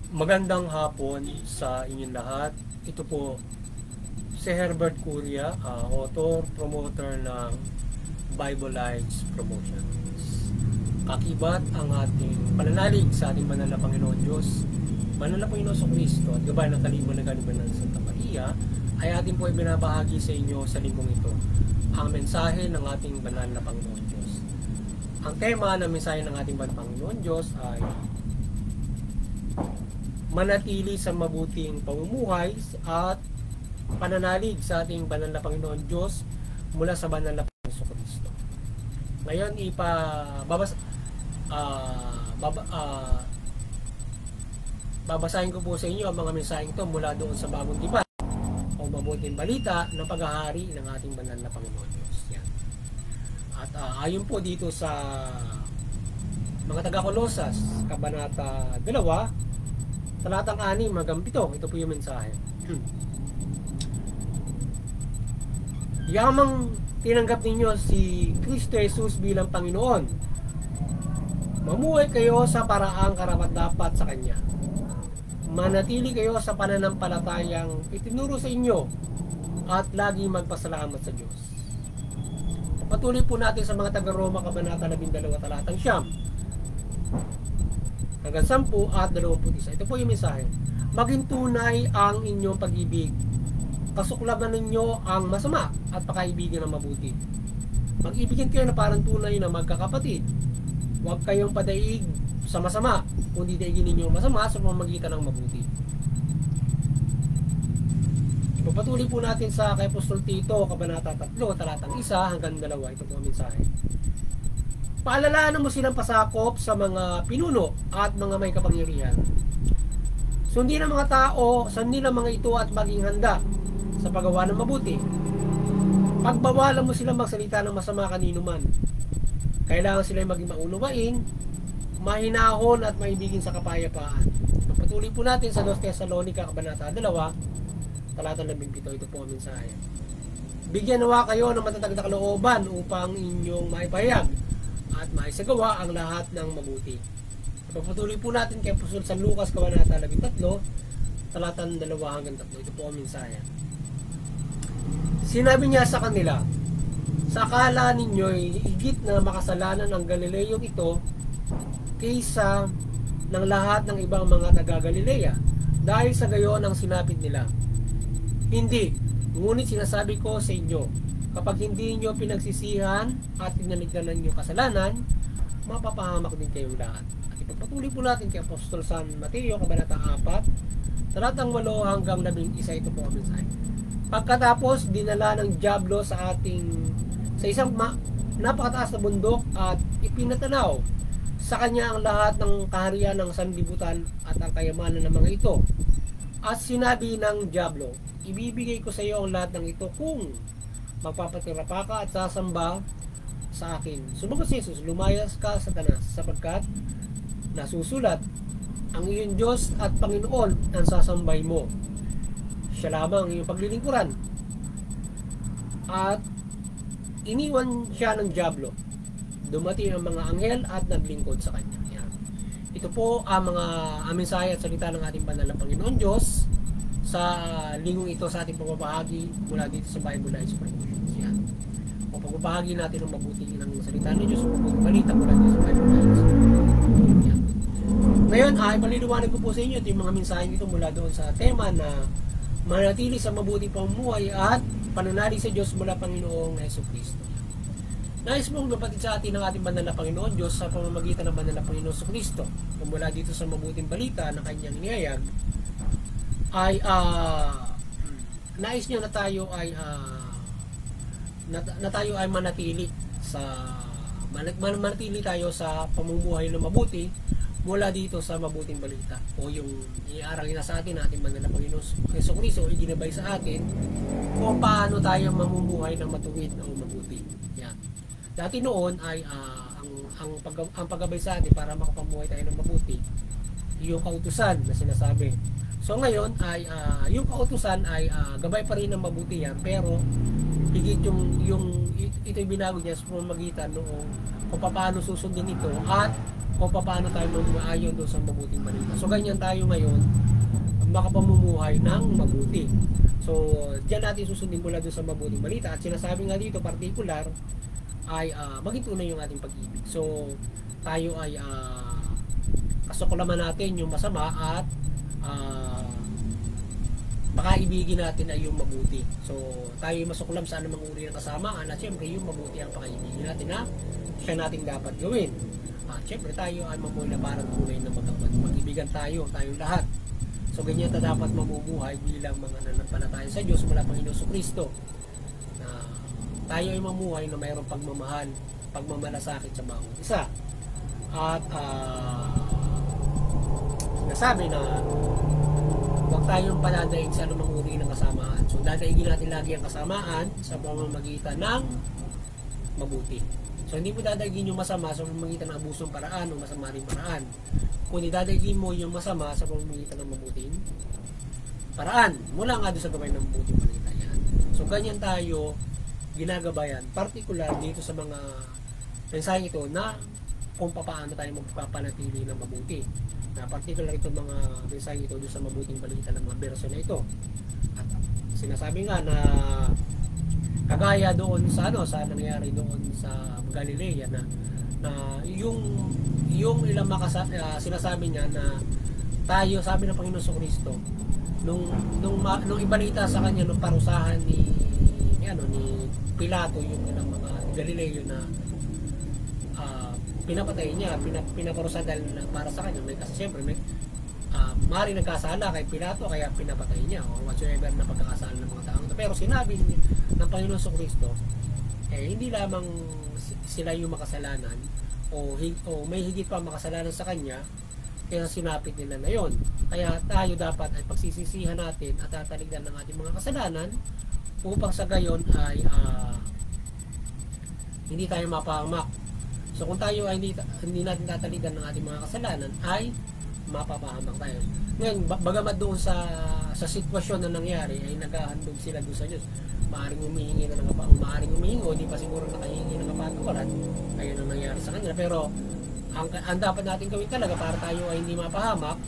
Magandang hapon sa inyong lahat. Ito po si Herbert Curia, author, promoter ng Bible Lives Promotions. Kakibat ang ating pananalig sa ating banal na Panginoon Diyos, banal na Panginoon sa Kristo at gabay ng kalibon na galiban ng Santa Maria ay ating po ibinabahagi sa inyo sa linggong ito ang mensahe ng ating banal na Panginoon Diyos. Ang tema ng mensahe ng ating banal na Panginoon Diyos ay manatili sa mabuting pamumuhay at pananalig sa ating banal na Panginoon Diyos mula sa banal na Panginoon Kristo. Ngayon babasahin ko po sa inyo ang mga mensaheng ito mula doon sa Bagong Tipan o mabuting balita ng paghahari ng ating banal na Panginoon Diyos. Yan. At ayon po dito sa mga taga-Kolosas, Kabanata 2, talatang 6 hanggang 7, ito po yung mensahe. Yamang tinanggap ninyo si Kristo Jesus bilang Panginoon, mamuhay kayo sa paraang karapat-dapat sa Kanya. Manatili kayo sa pananampalatayang itinuro sa inyo at lagi magpasalamat sa Diyos. Patuloy po natin sa mga taga-Roma, Kabanata 12, talatang 9 hanggang 10 at 21. Ito po yung mensahe. Maging tunay ang inyong pag-ibig. Kasuklaban ninyo ang masama at pakaibigan ng mabuti. Mag-ibigin kayo na parang tunay na magkakapatid. Huwag kayong padaig sa masama, kundi daigin ninyo ang masama sa pamamagitan ng mabuti. Ipapatuloy po natin sa kay Apostol Tito, Kabanata 3, talatang 1 hanggang 2. Ito po ang mensahe. Paalalahanan mo silang pasakop sa mga pinuno at mga may kapangyarihan. Sundin ang mga tao, sundin ang mga ito at maging handa sa paggawa ng mabuti. Pagbawalan mo silang magsalita ng masama kanino man. Kailangan sila maging maunawain, mahinahon at maibigin sa kapayapaan. Patuloy po natin sa 2 Thessalonica, Kabanata 2, talatang 17. Ito po ang mensahe. Bigyan nawa kayo ng matatag na kalooban upang inyong maipahayag at maisagawa ang lahat ng mabuti. Pagpatuloy po natin kay Apostol San Lucas, Kabanata 13, talatang 2 hanggang 3. Ito po ang mensahe. Sinabi niya sa kanila, sa akala ninyo'y higit na makasalanan ang Galileyong ito kaysa ng lahat ng ibang mga taga-Galilea dahil sa gayon ang sinapit nila. Hindi, ngunit sinasabi ko sa inyo, kapag hindi nyo pinagsisihan at tinaligtanan nyo kasalanan, mapapahamak din kayong lahat. At ipagpatuloy po natin kay Apostol San Mateo, Kabanata 4, talatang 8 hanggang 11. Ito po ang mensahe. Pagkatapos, dinala ng dyablo sa isang napakataas na bundok at ipinatanaw sa kanya ang lahat ng kaharian ng sanlibutan at ang kayamanan ng mga ito. At sinabi ng dyablo, ibibigay ko sa iyo ang lahat ng ito kung magpapatira pa ka at sasamba sa akin. Sumagot si Jesus, lumayas ka, Satanas, sapagkat nasusulat, ang iyong Diyos at Panginoon ang sasambay mo. Siya lamang ang iyong paglilingkuran. At iniwan siya ng dyablo. Dumating ang mga anghel at naglingkod sa kanya. Yan. Ito po ang mga mensahe at salita ng ating banal na Panginoon Diyos sa linggong ito sa ating pagbabahagi mula dito sa Bible Lives Promotions. Yan. O pagbabahagi natin ng mabuti ng salita ng Diyos o mabuting balita mula dito sa Bible Lives. Yan. Ngayon, ipaliliwanag ko po sa inyo yung mga mensahe ito mula doon sa tema na manatili sa mabuting pamumuhay at pananalig sa Diyos mula Panginoong Hesus Kristo. Nais mong kapatid sa atin ng ating banal na Panginoon Diyos sa pamamagitan ng banal na Panginoon Hesus Kristo mula dito sa mabuting balita na kanyang niyayag ay nais niya na tayo ay manatili tayo sa pamumuhay na mabuti mula dito sa mabuting balita o yung iaral na sa atin natin banal na Panginoon Jesucristo o iginabay sa atin kung paano tayo mamumuhay ng matuwid o mabuti. Yan. Dati noon ay ang paggabay sa atin para makapamuhay tayo ng mabuti yung kautusan na sinasabi. So ngayon ay yung kautusan ay gabay pa rin ng mabuti yan, pero higit ito'y binago niya sa pamamagitan noong kung paano susundin ito at o paano tayo mamaayon doon sa mabuting balita. So ganyan tayo ngayon makapamumuhay ng mabuti. So diyan natin susundin mula doon sa mabuting balita, at sinasabi nga dito particular ay maging tunay yung ating pag-ibig. So tayo ay kasuklaman natin yung masama at makaibigin natin ay yung mabuti. So tayo ay masuklam sa anumang uri ng kasamaan, at syempre yung mabuti ang pakaibigin natin na siya nating dapat gawin. At syempre tayo ay mamuhay na parang tunay na mag-ibigan tayo, tayong lahat. So ganyan na dapat mamumuhay bilang mga nananampalataya sa Diyos mula Panginoon Kristo. Na tayo ay mamuhay na mayroong pagmamahal, pagmamalasakit sa bawat isa. At nasabi na huwag tayong paladaig sa anumang uri ng kasamaan. So dadaigin natin lagi ang kasamaan sa pamamagitan ng mabuti. So hindi mo dadaigin yung masama sa pamamagitan ng abusong paraan o masama rin paraan. Kundi dadaigin mo yung masama sa pamamagitan ng mabuting paraan. Mula nga doon sa gawin ng mabuting balita yan. So ganyan tayo ginagabayan, particular dito sa mga mensahe ito na kung paano tayo magpapanatili ng mabuti. Na particular ito mga mensahe ito doon sa mabuting balita ng mga verso na ito. At sinasabi nga na kagaya doon sa sa nangyari doon sa Galilea na yung ilang sinasabi niya na tayo, sabi ng Panginoon Kristo nung ibalita sa kanya nung parusahan ni Pilato yung ilang mga Galileo na pinapatay niya, pinaparusa dahil para sa kanya kasi siyempre may maaaring nagkasala kay Pilato kaya pinapatay niya o whatsoever na pagkakasala ng mga tao. Pero sinabi ng Panginoon Kristo hindi lamang sila yung makasalanan o may higit pa makasalanan sa kanya kaya sinapit nila na yon. Kaya tayo dapat ay pagsisisihan natin at tataligdan ng ating mga kasalanan upang sa gayon ay hindi tayo mapahamak. So kung tayo ay hindi natin tataligan ng ating mga kasalanan ay mapapahamak tayo. Ngayon, bagamat doon sa sitwasyon na nangyari ay naghahandog sila doon sa Diyos. Maaring humihingi na ng maaring humihingi o hindi pa siguro nakahingi ng kapatawaran. Ayun ang nangyari sa kanila. Pero ang dapat natin gawin talaga para tayo ay hindi mapahamak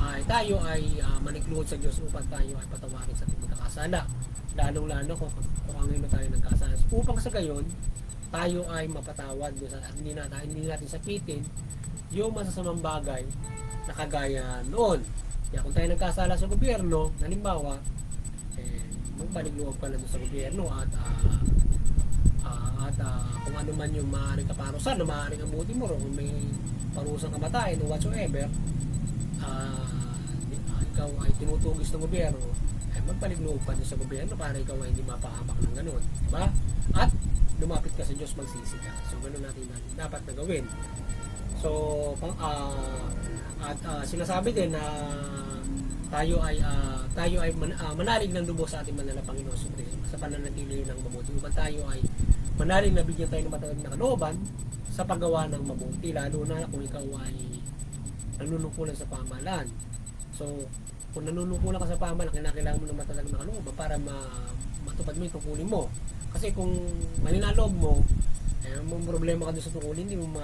ay tayo ay manikluhod sa Diyos upang tayo ay patawarin sa ating pagkakasala. Lalong-lalo kung ano tayo nagkasala. Upang sa gayon tayo ay mapatawad at hindi natin sapitin yung masasamang bagay na kagaya noon. Kaya kung tayo nagkasala sa gobyerno, halimbawa, magbalik loob ka lang sa gobyerno at kung ano man yung maaaring kaparusan na maaaring abutin mo kung may parusang kamatayan o whatsoever, ikaw ay tinutugis ng gobyerno, magbalik loob ka sa gobyerno para ikaw ay hindi mapahamak ng ganun. Diba? At lumapit ka sa Diyos, magsisi ka. So, gano'n natin dapat na gawin. So, sinasabi din na tayo ay manalig ng lubos sa ating banal na Panginoon sa pananatili ng mabuti. Upang tayo ay manalig na bigyan tayo ng matawag na kalooban sa paggawa ng mabuti, lalo na kung ikaw ay nanunungkulan sa pamahalaan. So, kung nanunungkulan ka sa pamahalaan, kinakailangan mo ng matawag na kalooban para matupad mo yung tungkulin mo. Kasi kung mahina loob mo, may problema ka doon sa tungkulin, hindi mo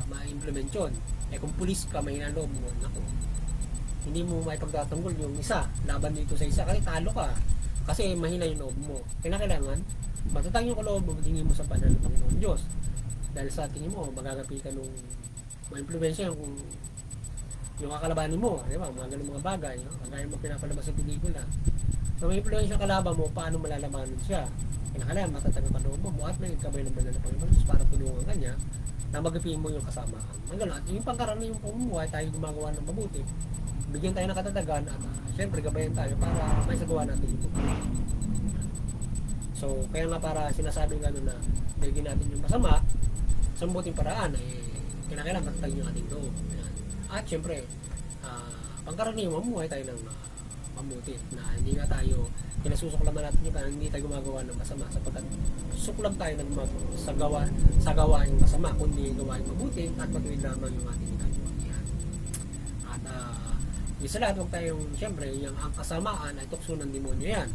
ma-implement yun. Kung pulis ka, mahina loob mo, naku, hindi mo maipagtatanggol yung isa, laban dito sa isa, kasi talo ka. Kasi mahina yung loob mo. Kailangan, matatang yung kaloob mo, magingin mo sa banal ng Panginoon Diyos. Dahil sa tingin mo, magagapi ka nung ma-impluensya yung kakalabanin mo, di ba? Mga ganun mga bagay, no? Kagaya mo pinapalabas sa pelikula. So, may impluensya yung kalaban mo, paano malalabanan siya? Kinakailangan matatag ang kaloob mo at may ikabay ng banal na Panginoon para tulungan ka niya na magapin mo yung kasamaan. At yung pangkarani yung pamumuhay, tayo gumagawa ng mabuti. Bigyan tayo ng katatagan at syempre gabayan tayo para may sagawa natin ito. So, kaya nga para sinasabi nga na bigyan natin yung masama sa mabuting paraan, kinakailangan matatag yung ating loob. At syempre, pangkarani yung mamuhay tayo ng mabuti na hindi nga tayo pinasusuklaman natin yung hindi tayo gumagawa ng masama sapagkat suklam tayo ng sa gawaing masama kundi gawaing mabuti at matuwid lamang yung ating ginagawa. At isa lahat, huwag tayong siyempre yung ang kasamaan ay tukso ng demonyo yan.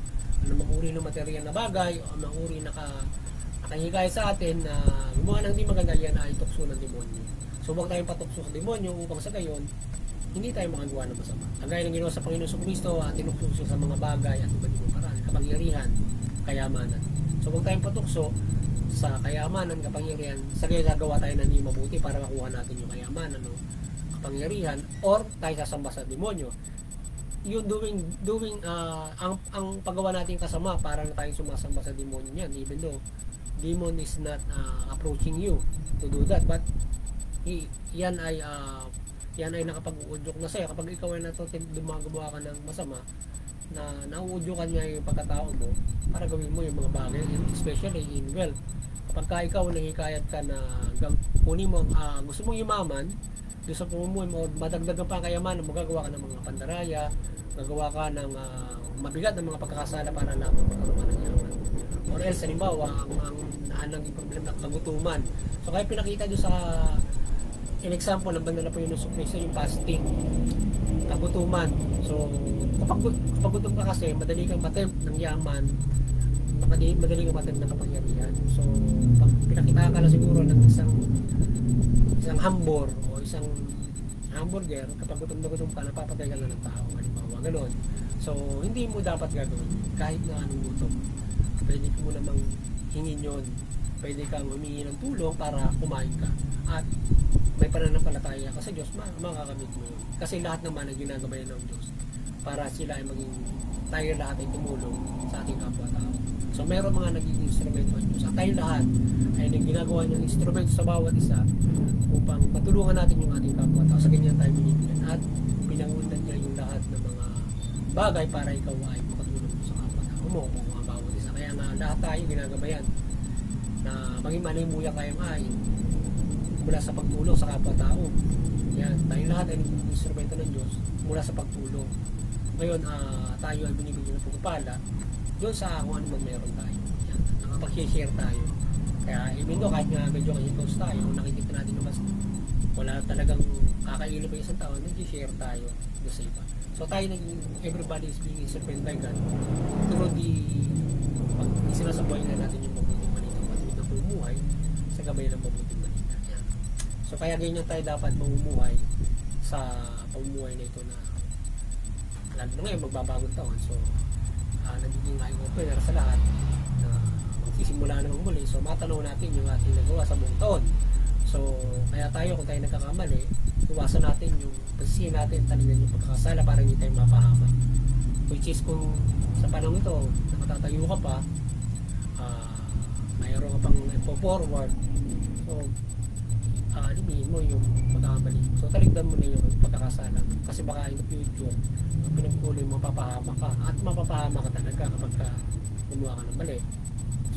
Ano mang uri ng material na bagay o mang uri nakahigay sa atin na gumawa ng di maganda, yan ay tukso ng demonyo. So So huwag tayong patukso sa demonyo upang sa gayon hindi tayo makagawa ng masama. Kagaya ng ginawa sa Panginoon Kristo, tinukso sa mga bagay at iba't ibang paraan, kapangyarihan, kayamanan. So huwag tayong patukso sa kayamanan, kapangyarihan, sa gayon gagawa tayo ng hindi mabuti para makuha natin yung kayamanan, kapangyarihan, or tayo sasamba sa demonyo. Yung ang paggawa natin kasama para na tayong sumasamba sa demonyo niyan, even though demon is not approaching you to do that, but yan ay nakapag-uudyok na sa'yo kapag ikaw ay gumagawa ka ng masama na nauudyokan niya yung pagkatao mo para gawin mo yung mga bagay, especially in wealth. Kapag ikaw nangikayat ka na kunin mo, gusto mong yumaman doon sa pamumuhay mo, madagdagan pa ang kayamanan mo, gagawa ka ng mga pandaraya, gagawa ka ng mabigat ng mga pagkakasala para lamang magkaroon ng yaman. Or else, halimbawa, ang naging problema ng kagutuman. So kaya pinakita doon sa in example ng banal na Panginoon Kristo yung fasting, kagutuman. So kapag gutom ka kasi, madali kang matempt ng yaman, madali kang matempt ng kapangyarihan. So pag pinakita ka na siguro ng isang hambor o isang hamburger, kapag gutom ka, napapatay ka na ng tao, halimbawa gano'n. So hindi mo dapat gagawin kahit na anong gutom. Pwede mo namang hingin yun, pwede kang humingi ng tulong para kumain ka, at may pananampalataya ka sa Diyos, makakamit mo yun. Kasi lahat naman ay ginagabayan ng Diyos para sila ay maging, tayo lahat ay tumulong sa ating kapwa-tao. So meron mga naging instrumento ng Diyos at tayo lahat ay ginagawa niyang instrumento sa bawat isa upang patulungan natin yung ating kapwa-tao. Sa ganyan tayo binibigyan at pinangunan niya yung lahat ng mga bagay para ikaw ay makatulong sa kapwa-tao mo kung mga bawat isa. Kaya nga lahat tayo ginagabayan na maging manimuya kayong ay mula sa pagtulong sa kapwa-tao. Yan, tayo lahat ay instrumento ng Diyos mula sa pagtulong. Ngayon, tayo ay binibigyan ng pagpapala doon sa kung ano man meron tayo. Yan, nakapag-share tayo. Kaya, even though kahit nga medyo kahitos tayo, kung nakikita natin naman wala talagang kakailo pa isang tao, nag-share tayo doon sa iba. So tayo everybody is being instrumented by God through the sinasabuhay na natin yung mabuting balita, patuloy na pumuhay sa gabay ng mabuting balita. Yan. So kaya ganyan tayo dapat mamumuhay sa pamumuhay na ito na lalo na ngayon magbabagong taon. So nagiging eye-opener sa lahat na magsisimula naman muli. So matanaw natin yung ating nagawa sa buong taon. So kaya tayo kung tayo nagkakamali, iwasan natin yung pasisihin natin, talingnan yung pagkakasala para hindi tayo mapahamak. Which is kung sa panahon ito nakatatayo ka pa, mayroon ka pang forward, so alimin mo yung pagkakamali. So taligdan mo na yung pagkakasala kasi baka in the future pinagpuloy mo, mapapahamak ka at mapapahamak ka talaga kapag gumawa ka ng mali.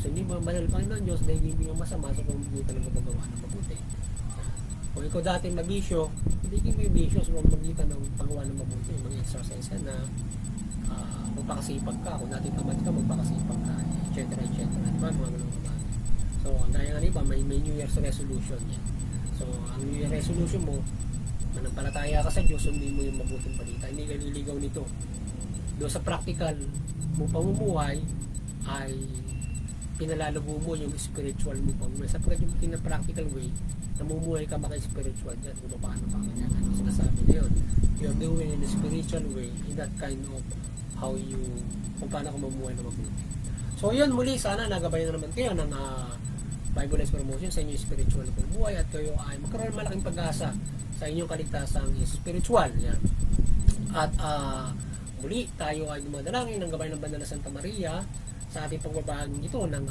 So hindi mo banal Panginoon Diyos dahil hindi mo yung masama, so kung hindi talaga magawa ng mabuti. Kung ikaw dati mabisyo, hindi mo yung bisyo, so magitan ng paggawa ng mabuti, mag-exercise ka na, magpakasipag ka, kung dati tamad ka, magpakasipag ka, etc. Diba? Mga ganun ba? So gaya nga diba, may New Year's resolution yan. So ang New Year's resolution mo, manampalataya ka sa Diyos, sundin mo yung mabuting balita, hindi ka nililigaw nito. Doon sa practical mo pamumuhay ay pinalalago mo yung spiritual mo pamumuhay. Sapagkat yung pina-practical way, namumuhay ka maka-spiritual yan, kung paano ka ganyan. Ano sinasabi na yun? You're doing in a spiritual way, in that kind of how you, kung paano ka mamuhay na mabuti. So yun, muli, sana nagabayan na naman kayo ng Bible Life Promotion sa inyong spiritual na pamumuhay at kayo ay magkaroon malaking pag-asa sa inyong kaligtasang spiritual. Yan. At muli, tayo ay dumadalangin ng gabay ng Banal na Santa Maria sa ating pagbabahagi ito ng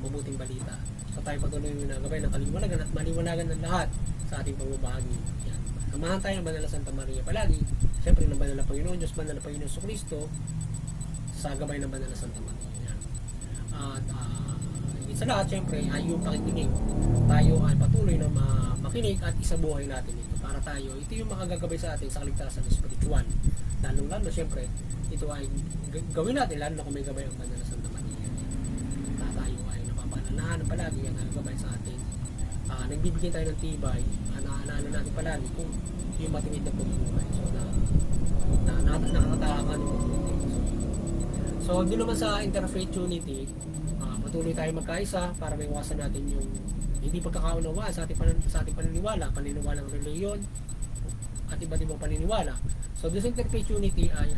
mabuting balita. So tayo patuloy na gabay ng kaliwanagan at maliwanagan ng lahat sa ating pagbabahagi. Yan. Samahan tayo ng Banal na Santa Maria palagi. Siyempre ng Banal na Panginoon Diyos, Banal na Panginoon Kristo sa gabay ng Banal na Santa Maria. Yan. At sa lahat, siyempre, ay yung pakikinig. Tayo ay patuloy na makinig at isabuhay natin ito para tayo. Ito yung makagagabay sa atin sa kaligtasan spiritual. Lalo, siyempre, ito ay gawin natin, lalo na kung may gabay ang Banal na Santa Maria. Tayo ay napapaalalahan palagi ang gabay sa atin. Nagbibigyan tayo ng tibay, naalala natin palagi kung yung matinid na pagbuhay. So, nakakatakan yung pagbuhay. So, doon naman sa Interfaith Unity, patuloy tayo magkaisa para maiwasan natin yung hindi pagkakaunawaan sa ating paniniwalang reliyon at iba't ibang paniniwala. So this interfaith unity ay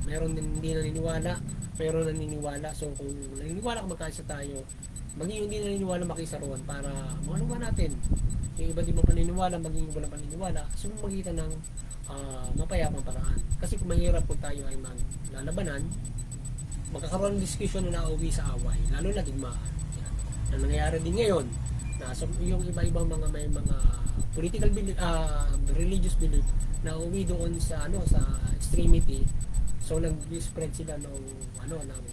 meron din hindi naniniwala, meron naniniwala. So kung naniniwala kung magkaisa tayo, maging hindi naniniwala makisaruan para maunawaan natin yung iba't ibang paniniwala, maging walang paniniwala, so magitan ng mapayapang paraan. Kasi kung mahirap kung tayo ay maglalabanan, magkakaroon ng diskusyon na nauwi sa away, lalo na digmaan. Yan. Na nangyayari din ngayon, na so, yung iba-ibang mga may mga political belief, religious belief na uwi doon sa sa extremity. So nag-spread sila ng ng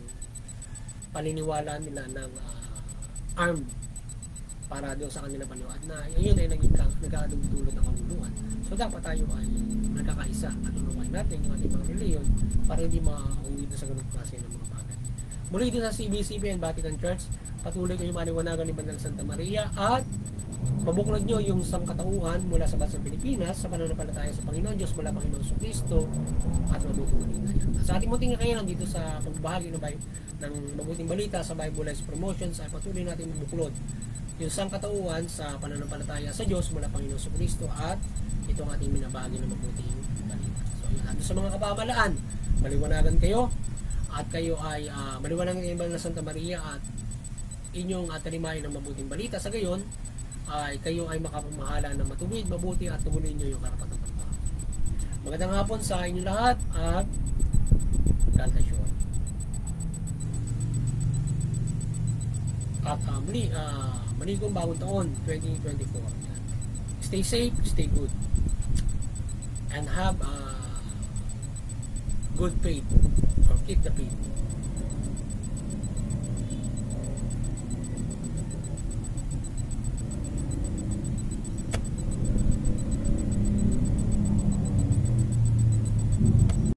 paniniwala nila ng armed para doon sa kanilang paniwala na yun ay nagkadulot ng kaguluhan. So dapat tayo ay nagkakaisa at unawain natin yung ating mga reliyon para hindi mauwi doon sa ganung klase ng mga bagay. Muli din sa CBCP and Vatican Church, patuloy kayong maliwanagan ni Banal Santa Maria at mabuklod nyo yung sangkatauhan mula sa bansang Pilipinas sa pananampalataya sa Panginoon Diyos mula Panginoon Jesucristo at mabuting balita yan. Sa ating munting kakayanan dito sa pagbahagi ng mabuting balita sa Bible Lives Promotions ay patuloy natin mabuklod yung sangkatauhan sa pananampalataya sa Diyos mula Panginoon Jesucristo at itong ating minabahagi ng mabuting balita. So yun, at sa mga kapamalaan, maliwanagan kayo at kayo ay maliwanagan kayo ng Santa Maria at inyong talimahin ng mabuting balita. Sa gayon ay kayo ay makapamahala ng matuwid, mabuti at tumuloy nyo yung karapatan ng tao. Magandang hapon sa inyo lahat at God bless you all. At maligong bagong taon 2024. Stay safe, stay good, and have good faith or keep the faith.